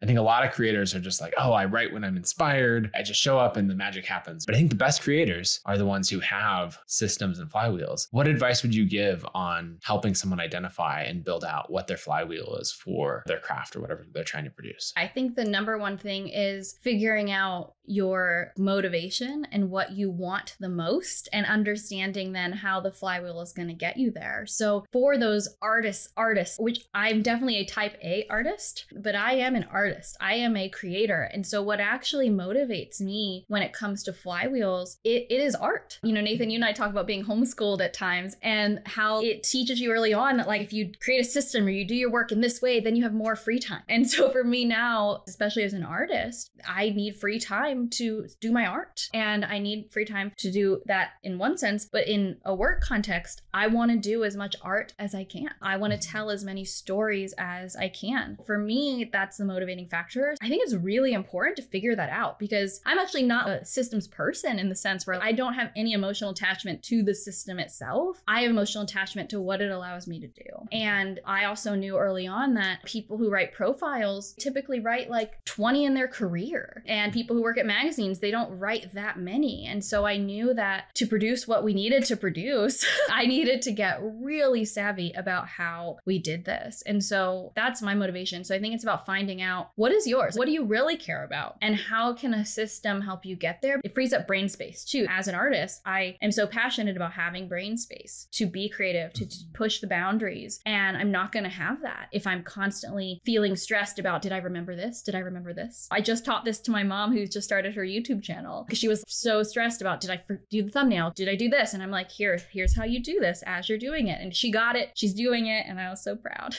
I think a lot of creators are just like, oh, I write when I'm inspired. I just show up and the magic happens. But I think the best creators are the ones who have systems and flywheels. What advice would you give on helping someone identify and build out what their flywheel is for their craft or whatever they're trying to produce? I think the number one thing is figuring out your motivation and what you want the most, and understanding then how the flywheel is going to get you there. So for those artists, which I'm definitely a type A artist, but I am an artist. I am a creator. And so what actually motivates me when it comes to flywheels, it is art. You know, Nathan, you and I talk about being homeschooled at times and how it teaches you early on that, like, if you create a system or you do your work in this way, then you have more free time. And so for me now, especially as an artist, I need free time to do my art, and I need free time to do that in one sense. But in a work context, I want to do as much art as I can. I want to tell as many stories as I can. For me, that's the motivating factor. I think it's really important to figure that out, because I'm actually not a systems person in the sense where I don't have any emotional attachment to the system itself. I have emotional attachment to what it allows me to do. And I also knew early on that people who write profiles typically write like 20 in their career, and people who work at magazines, they don't write that many. And so I knew that to produce what we needed to produce, I needed to get really savvy about how we did this. And so that's my motivation. So I think it's about finding out what is yours, what do you really care about, and how can a system help you get there? It frees up brain space too. As an artist, I am so passionate about having brain space to be creative, to push the boundaries. And I'm not going to have that if I'm constantly feeling stressed about, did I remember this? Did I remember this? I just taught this to my mom, who just started her YouTube channel, because she was so stressed about, did I do the thumbnail? Did I do this? And I'm like, here's how you do this as you're doing it. And she got it. She's doing it. And I was so proud.